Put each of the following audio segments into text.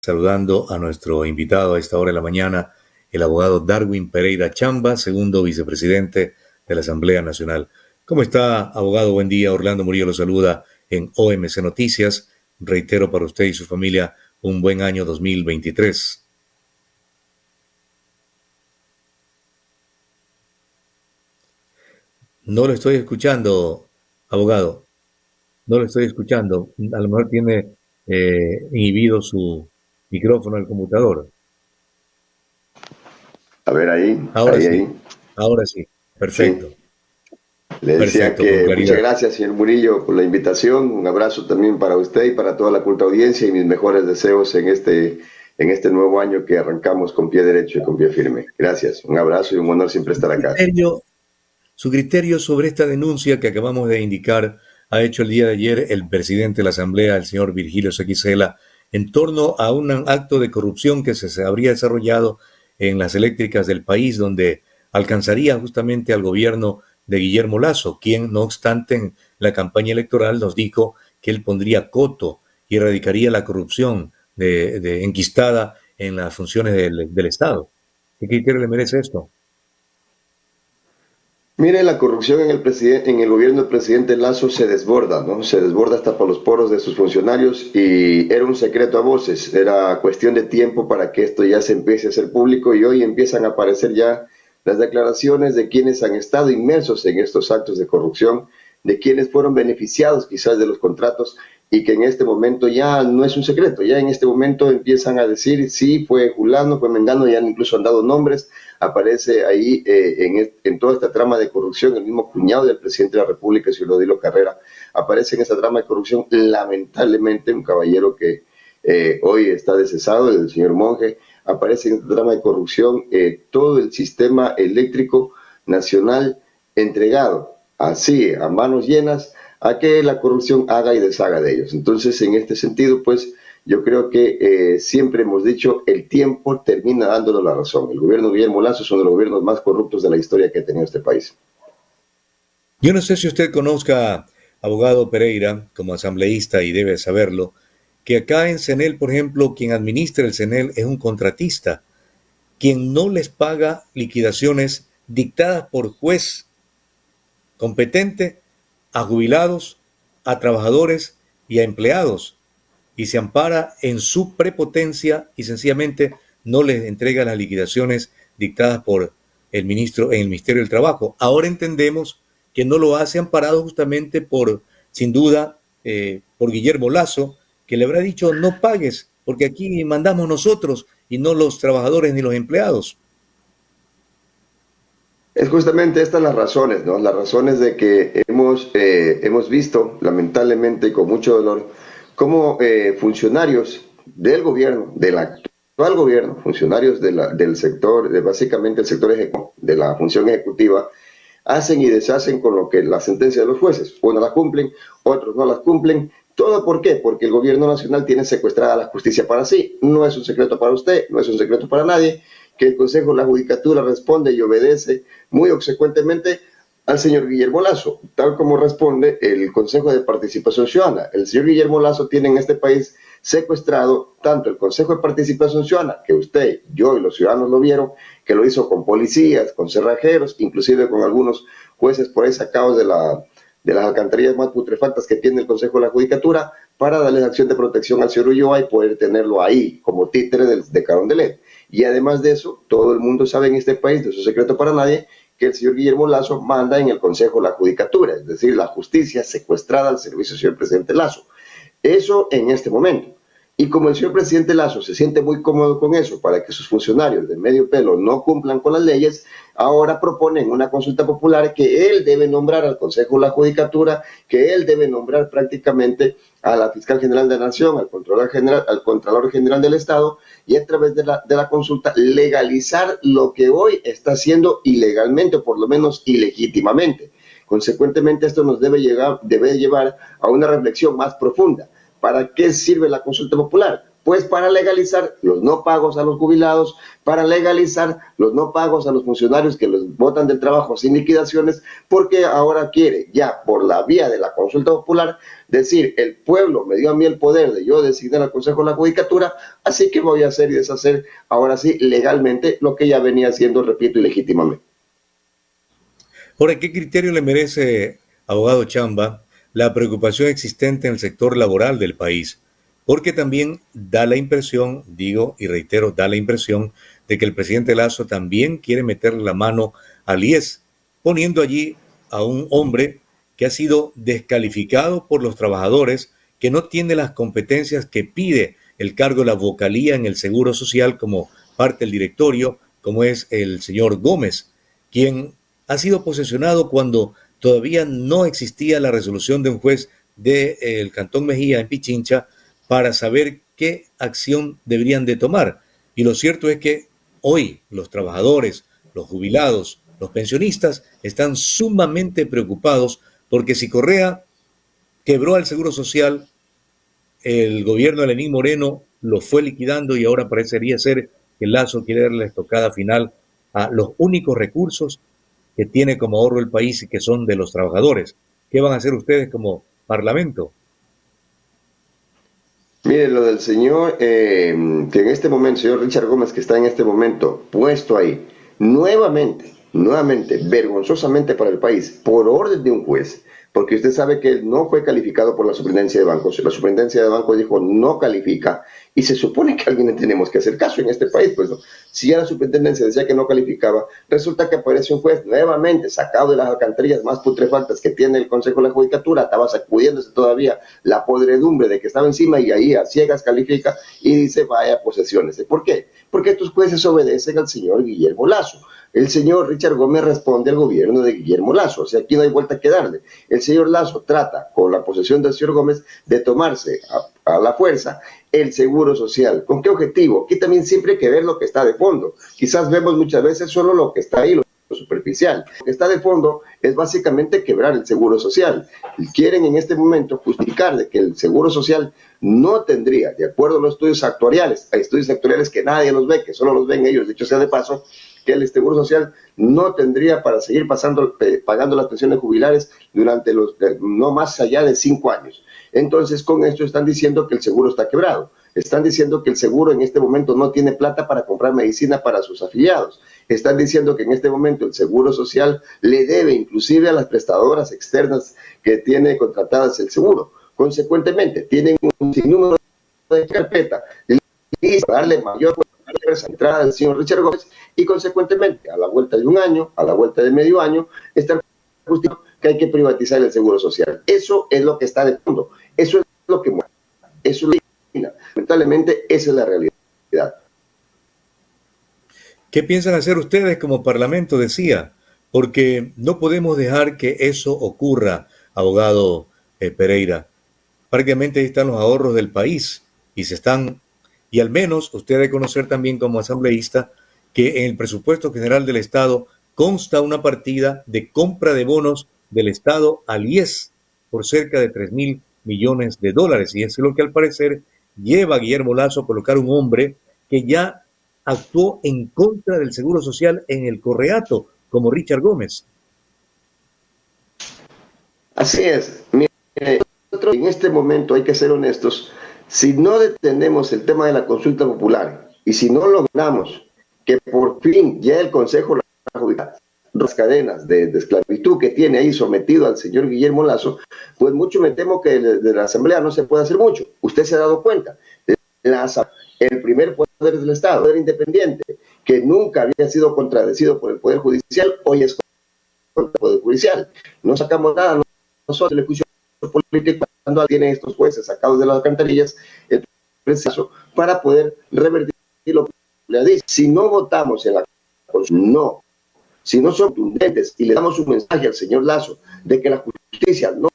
Saludando a nuestro invitado a esta hora de la mañana, el abogado Darwin Pereira Chamba, segundo vicepresidente de la Asamblea Nacional. ¿Cómo está, abogado? Buen día. Orlando Murillo lo saluda en OMC Noticias. Reitero para usted y su familia un buen año 2023. No lo estoy escuchando, abogado. No lo estoy escuchando. A lo mejor tiene inhibido su micrófono del computador. A ver, ahí, Ahora sí, ahí. ahora sí. Perfecto. Sí. Le decía Perfecto, con que muchas claridad. gracias, señor Murillo, por la invitación. Un abrazo también para usted y para toda la culta audiencia y mis mejores deseos en este nuevo año que arrancamos con pie derecho y con pie firme. Gracias. Un abrazo y un honor siempre estar acá. Criterio, su criterio sobre esta denuncia que acabamos de indicar ha hecho el día de ayer el presidente de la Asamblea, el señor Virgilio Sequicela, en torno a un acto de corrupción que se habría desarrollado en las eléctricas del país, donde alcanzaría justamente al gobierno de Guillermo Lasso, quien, no obstante, en la campaña electoral nos dijo que él pondría coto y erradicaría la corrupción enquistada en las funciones del Estado. ¿Qué criterio le merece esto? Mire, la corrupción en el gobierno del presidente Lazo se desborda, ¿no? Se desborda hasta por los poros de sus funcionarios y era un secreto a voces, era cuestión de tiempo para que esto ya se empiece a hacer público y hoy empiezan a aparecer ya las declaraciones de quienes han estado inmersos en estos actos de corrupción, de quienes fueron beneficiados quizás de los contratos y que en este momento ya no es un secreto, ya en este momento empiezan a decir, sí, fue Julano, fue Mengano, ya incluso han dado nombres, aparece ahí en toda esta trama de corrupción, el mismo cuñado del presidente de la República, Ciudad Odilo Carrera, aparece en esa trama de corrupción, lamentablemente, un caballero que hoy está descesado, el señor Monge, aparece en esta trama de corrupción todo el sistema eléctrico nacional entregado así, a manos llenas, a que la corrupción haga y deshaga de ellos. Entonces, en este sentido, pues, yo creo que siempre hemos dicho, el tiempo termina dándonos la razón. El gobierno de Guillermo Lasso es uno de los gobiernos más corruptos de la historia que ha tenido este país. Yo no sé si usted conozca, abogado Pereira, como asambleísta, y debe saberlo, que acá en CENEL, por ejemplo, quien administra el CENEL es un contratista, quien no les paga liquidaciones dictadas por juez competente a jubilados, a trabajadores y a empleados, y se ampara en su prepotencia y sencillamente no les entrega las liquidaciones dictadas por el ministro en el Ministerio del Trabajo. Ahora entendemos que no lo hace amparado justamente por, sin duda, por Guillermo Lasso, que le habrá dicho no pagues, porque aquí mandamos nosotros y no los trabajadores ni los empleados. Es justamente estas las razones, ¿no? Las razones de que hemos visto, lamentablemente, con mucho dolor, cómo funcionarios del gobierno, del actual gobierno, funcionarios del sector, básicamente el sector ejecutivo, de la función ejecutiva, hacen y deshacen con lo que la sentencia de los jueces. Unos las cumplen, otros no las cumplen. ¿Todo por qué? Porque el gobierno nacional tiene secuestrada la justicia para sí. No es un secreto para usted, no es un secreto para nadie, que el Consejo de la Judicatura responde y obedece muy obsecuentemente al señor Guillermo Lasso, tal como responde el Consejo de Participación Ciudadana. El señor Guillermo Lasso tiene en este país secuestrado tanto el Consejo de Participación Ciudadana, que usted, yo y los ciudadanos lo vieron, que lo hizo con policías, con cerrajeros, inclusive con algunos jueces por ahí sacados de las alcantarillas más putrefactas que tiene el Consejo de la Judicatura, para darles acción de protección al señor Ulloa y poder tenerlo ahí como títere de Carondelet. Y además de eso, todo el mundo sabe en este país, de su secreto para nadie, que el señor Guillermo Lasso manda en el Consejo de la Judicatura, es decir, la justicia secuestrada al servicio del señor presidente Lasso. Eso en este momento. Y como el señor presidente Lasso se siente muy cómodo con eso, para que sus funcionarios de medio pelo no cumplan con las leyes, ahora proponen una consulta popular que él debe nombrar al Consejo de la Judicatura, que él debe nombrar prácticamente a la Fiscal General de la Nación, al Contralor General del Estado, y a través de la consulta legalizar lo que hoy está haciendo ilegalmente, o por lo menos ilegítimamente. Consecuentemente, esto nos debe llevar a una reflexión más profunda. ¿Para qué sirve la consulta popular? Pues para legalizar los no pagos a los jubilados, para legalizar los no pagos a los funcionarios que los botan del trabajo sin liquidaciones, porque ahora quiere ya por la vía de la consulta popular decir, el pueblo me dio a mí el poder de yo designar al Consejo de la Judicatura, así que voy a hacer y deshacer ahora sí legalmente lo que ya venía haciendo, repito, ilegítimamente. Ahora, ¿qué criterio le merece, abogado Chamba, la preocupación existente en el sector laboral del país? Porque también da la impresión, digo y reitero, da la impresión de que el presidente Lazo también quiere meterle la mano al IES, poniendo allí a un hombre que ha sido descalificado por los trabajadores, que no tiene las competencias que pide el cargo de la vocalía en el Seguro Social como parte del directorio, como es el señor Gómez, quien ha sido posesionado cuando todavía no existía la resolución de un juez del Cantón Mejía en Pichincha para saber qué acción deberían de tomar. Y lo cierto es que hoy los trabajadores, los jubilados, los pensionistas están sumamente preocupados porque si Correa quebró al Seguro Social, el gobierno de Lenín Moreno lo fue liquidando y ahora parecería ser que Lazo quiere darle la estocada final a los únicos recursos que tiene como ahorro el país y que son de los trabajadores. ¿Qué van a hacer ustedes como parlamento? Mire, lo del señor, que en este momento, señor Richard Gómez, que está en este momento puesto ahí, nuevamente, vergonzosamente para el país, por orden de un juez, porque usted sabe que él no fue calificado por la superintendencia de bancos, la superintendencia de bancos dijo no califica, y se supone que a alguien le tenemos que hacer caso en este país, pues no. Si ya la superintendencia decía que no calificaba, resulta que aparece un juez nuevamente sacado de las alcantarillas más putrefactas que tiene el Consejo de la Judicatura, estaba sacudiéndose todavía la podredumbre de que estaba encima y ahí a ciegas califica y dice vaya posesiones. ¿Por qué? Porque estos jueces obedecen al señor Guillermo Lazo. El señor Richard Gómez responde al gobierno de Guillermo Lazo, o sea, aquí no hay vuelta que darle. El señor Lazo trata, con la posesión del señor Gómez, de tomarse a la fuerza el seguro social. ¿Con qué objetivo? Aquí también siempre hay que ver lo que está de fondo. Quizás vemos muchas veces solo lo que está ahí, lo superficial. Lo que está de fondo es básicamente quebrar el seguro social. Quieren en este momento justificar de que el seguro social no tendría, de acuerdo a los estudios actuariales, hay estudios actuariales que nadie los ve, que solo los ven ellos, dicho sea de paso, que el Seguro Social no tendría para seguir pagando las pensiones jubilares durante no más allá de 5 años. Entonces, con esto están diciendo que el seguro está quebrado. Están diciendo que el seguro en este momento no tiene plata para comprar medicina para sus afiliados. Están diciendo que en este momento el Seguro Social le debe inclusive a las prestadoras externas que tiene contratadas el seguro. Consecuentemente, tienen un sinnúmero de carpeta y darle mayor entrada del señor Richard Gómez y consecuentemente a la vuelta de un año, a la vuelta de medio año, está justificado que hay que privatizar el seguro social. Eso es lo que está de fondo, eso es lo que mueve, eso es lo que lamentablemente esa es la realidad. ¿Qué piensan hacer ustedes como parlamento? Decía, porque no podemos dejar que eso ocurra, abogado Pereira. Prácticamente ahí están los ahorros del país y se están, y al menos usted debe conocer también como asambleísta que en el presupuesto general del Estado consta una partida de compra de bonos del Estado al IES por cerca de 3.000 millones de dólares. Y eso es lo que al parecer lleva a Guillermo Lazo a colocar un hombre que ya actuó en contra del Seguro Social en el Correato, como Richard Gómez. Así es. Mire, nosotros en este momento hay que ser honestos. Si no detenemos el tema de la consulta popular y si no logramos que por fin ya el Consejo de la Judicatura las cadenas de esclavitud que tiene ahí sometido al señor Guillermo Lazo, pues mucho me temo que de la Asamblea no se puede hacer mucho. Usted se ha dado cuenta. El primer poder del Estado, poder independiente, que nunca había sido contradecido por el Poder Judicial, hoy es contra el Poder Judicial. No sacamos nada nosotros el juicio político cuando tienen estos jueces sacados de las alcantarillas el proceso para poder revertir lo que le dice. Si no votamos en la no, si no son contundentes y le damos un mensaje al señor Lazo de que la justicia no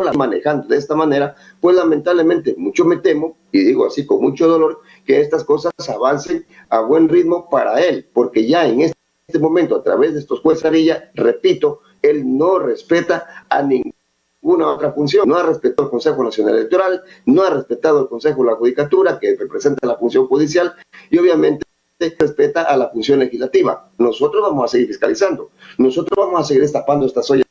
la manejando de esta manera, pues lamentablemente mucho me temo, y digo así con mucho dolor, que estas cosas avancen a buen ritmo para él, porque ya en este momento, a través de estos jueces Arilla, repito, él no respeta a ningún una u otra función. No ha respetado el Consejo Nacional Electoral, no ha respetado el Consejo de la Judicatura, que representa la función judicial, y obviamente respeta a la función legislativa. Nosotros vamos a seguir fiscalizando, nosotros vamos a seguir destapando estas ollas.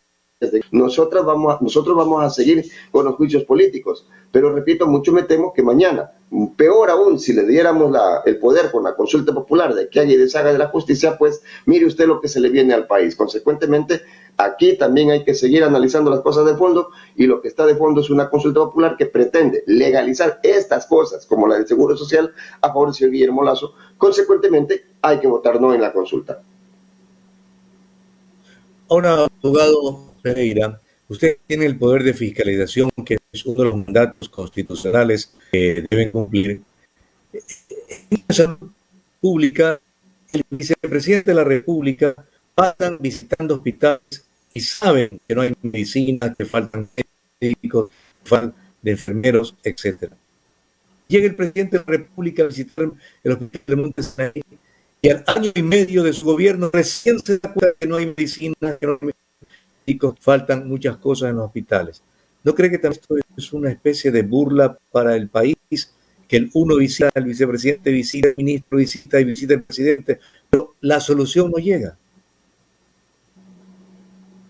Nosotros vamos a seguir con los juicios políticos, pero repito, mucho me temo que mañana, peor aún, si le diéramos el poder con la consulta popular de que haya y deshaga de la justicia, pues mire usted lo que se le viene al país. Consecuentemente, aquí también hay que seguir analizando las cosas de fondo, y lo que está de fondo es una consulta popular que pretende legalizar estas cosas, como la del Seguro Social, a favor del señor Guillermo Lasso. Consecuentemente, hay que votar no en la consulta. Ahora, abogado Pereira, usted tiene el poder de fiscalización, que es uno de los mandatos constitucionales que deben cumplir. En la salud pública, el vicepresidente de la República pasan visitando hospitales y saben que no hay medicina, que faltan médicos, que faltan de enfermeros, etcétera. Llega el presidente de la República a visitar el hospital de Monte Sinaí y al año y medio de su gobierno recién se da cuenta que no hay medicina, que no hay médicos, faltan muchas cosas en los hospitales. ¿No cree que también esto es una especie de burla para el país? Que el uno visita al vicepresidente, visita al ministro, visita y visita al presidente, pero la solución no llega.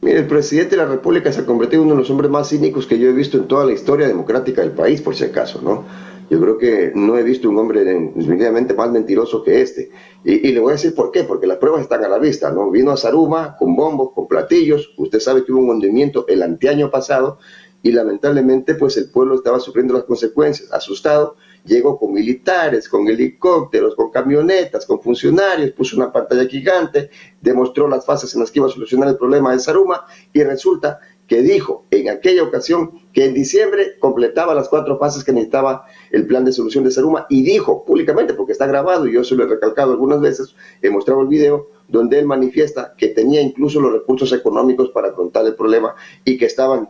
Mire, el presidente de la República se ha convertido en uno de los hombres más cínicos que yo he visto en toda la historia democrática del país, por si acaso, ¿no? Yo creo que no he visto un hombre definitivamente más mentiroso que este. Y le voy a decir por qué, porque las pruebas están a la vista, ¿no? Vino a Zaruma con bombos, con platillos. Usted sabe que hubo un hundimiento el anteaño pasado y lamentablemente pues el pueblo estaba sufriendo las consecuencias, asustado. Llegó con militares, con helicópteros, con camionetas, con funcionarios, puso una pantalla gigante, demostró las fases en las que iba a solucionar el problema de Zaruma, y resulta que dijo en aquella ocasión que en diciembre completaba las 4 fases que necesitaba el plan de solución de Zaruma, y dijo públicamente, porque está grabado y yo se lo he recalcado algunas veces, he mostrado el video donde él manifiesta que tenía incluso los recursos económicos para afrontar el problema y que estaban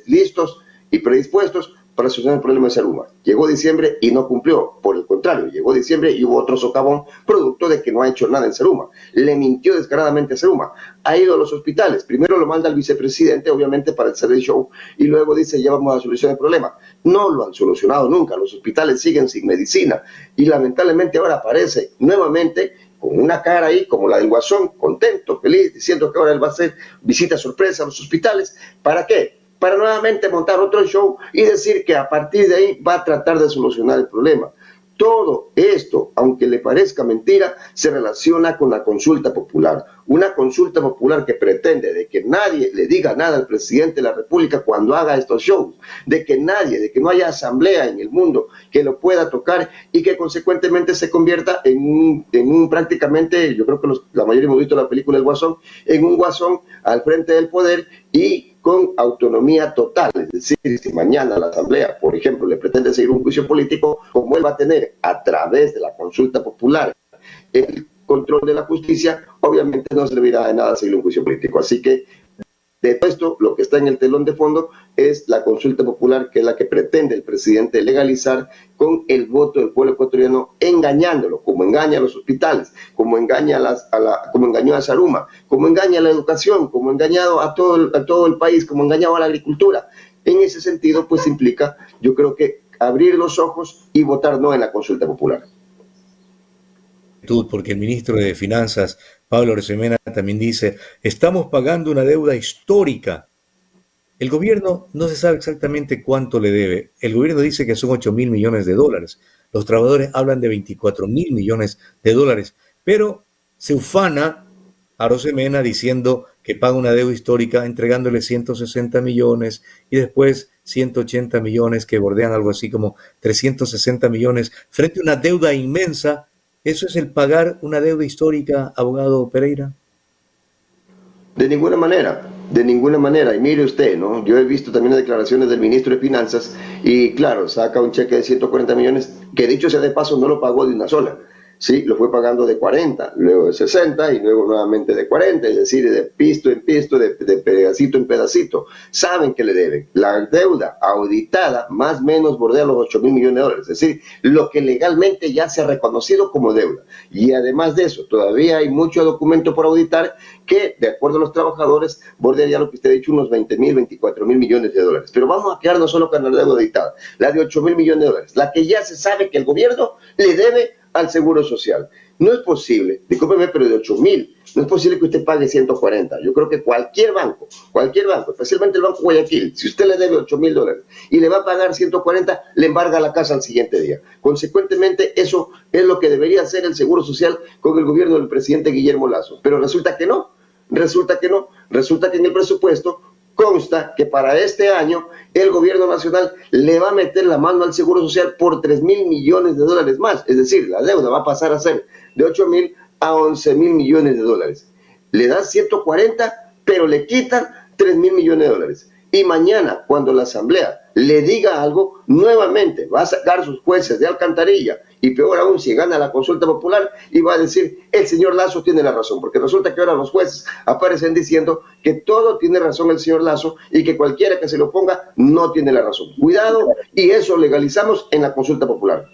listos y predispuestos para solucionar el problema de Zaruma. Llegó diciembre y no cumplió, por el contrario, llegó diciembre y hubo otro socavón producto de que no ha hecho nada en Zaruma. Le mintió descaradamente a Zaruma. Ha ido a los hospitales, primero lo manda al vicepresidente, obviamente para hacer el show, y luego dice ya vamos a solucionar el problema. No lo han solucionado nunca, los hospitales siguen sin medicina, y lamentablemente ahora aparece nuevamente con una cara ahí como la del Guasón, contento, feliz, diciendo que ahora él va a hacer visita sorpresa a los hospitales. ¿Para qué? Para nuevamente montar otro show y decir que a partir de ahí va a tratar de solucionar el problema. Todo esto, aunque le parezca mentira, se relaciona con la consulta popular. Una consulta popular que pretende de que nadie le diga nada al presidente de la República cuando haga estos shows, de que no haya asamblea en el mundo que lo pueda tocar y que consecuentemente se convierta en un prácticamente, yo creo que la mayoría hemos visto la película El Guasón, en un guasón al frente del poder y con autonomía total. Es decir, si mañana la Asamblea, por ejemplo, le pretende seguir un juicio político, como él va a tener a través de la consulta popular el control de la justicia, obviamente no servirá de nada seguir un juicio político. Así que de todo esto, lo que está en el telón de fondo es la consulta popular, que es la que pretende el presidente legalizar con el voto del pueblo ecuatoriano, engañándolo, como engaña a los hospitales, como engaña como engañó a Zaruma, como engaña a la educación, como engañado a todo el país, como engañado a la agricultura. En ese sentido, pues implica, yo creo que abrir los ojos y votar no en la consulta popular. Porque el ministro de Finanzas, Pablo Arosemena, también dice, estamos pagando una deuda histórica. El gobierno no se sabe exactamente cuánto le debe. El gobierno dice que son 8.000 millones de dólares. Los trabajadores hablan de 24.000 millones de dólares. Pero se ufana Arosemena diciendo que paga una deuda histórica, entregándole 160 millones y después 180 millones que bordean algo así como 360 millones frente a una deuda inmensa. ¿Eso es el pagar una deuda histórica, abogado Pereira? De ninguna manera, de ninguna manera. Y mire usted, ¿no? Yo he visto también las declaraciones del ministro de Finanzas y claro, saca un cheque de 140 millones, que dicho sea de paso no lo pagó de una sola. ¿sí? Lo fue pagando de 40, luego de 60 y luego nuevamente de 40, es decir, de pisto en pisto, de pedacito en pedacito. Saben que le deben. La deuda auditada más o menos bordea los 8.000 millones de dólares, es decir, lo que legalmente ya se ha reconocido como deuda. Y además de eso, todavía hay mucho documento por auditar que, de acuerdo a los trabajadores, bordearía lo que usted ha dicho, unos 20.000, 24.000 millones de dólares. Pero vamos a quedarnos solo con la deuda auditada, la de 8.000 millones de dólares, la que ya se sabe que el gobierno le debe al Seguro Social. No es posible, discúlpeme, pero de 8.000, no es posible que usted pague 140. Yo creo que cualquier banco, especialmente el Banco Guayaquil, si usted le debe 8.000 dólares y le va a pagar 140, le embarga la casa al siguiente día. Consecuentemente, eso es lo que debería hacer el Seguro Social con el gobierno del presidente Guillermo Lasso. Pero resulta que no, resulta que en el presupuesto consta que para este año el gobierno nacional le va a meter la mano al Seguro Social por 3.000 millones de dólares más. Es decir, la deuda va a pasar a ser de 8.000 a 11.000 millones de dólares. Le dan 140, pero le quitan 3.000 millones de dólares. Y mañana, cuando la Asamblea le diga algo, nuevamente va a sacar sus jueces de alcantarilla, y peor aún si gana la consulta popular, y va a decir, el señor Lasso tiene la razón, porque resulta que ahora los jueces aparecen diciendo que todo tiene razón el señor Lasso y que cualquiera que se lo ponga no tiene la razón. Cuidado, y eso legalizamos en la consulta popular.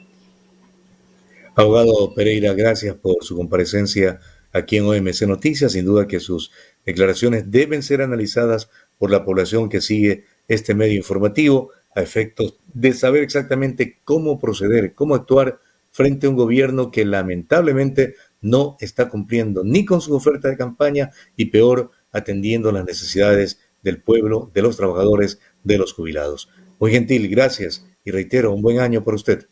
Abogado Pereira, gracias por su comparecencia aquí en OMC Noticias. Sin duda que sus declaraciones deben ser analizadas por la población que sigue este medio informativo a efectos de saber exactamente cómo proceder, cómo actuar frente a un gobierno que lamentablemente no está cumpliendo ni con su oferta de campaña y peor atendiendo las necesidades del pueblo, de los trabajadores, de los jubilados. Muy gentil, gracias y reitero, un buen año para usted.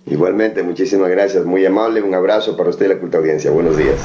Igualmente, muchísimas gracias, muy amable, un abrazo para usted y la culta audiencia. Buenos días.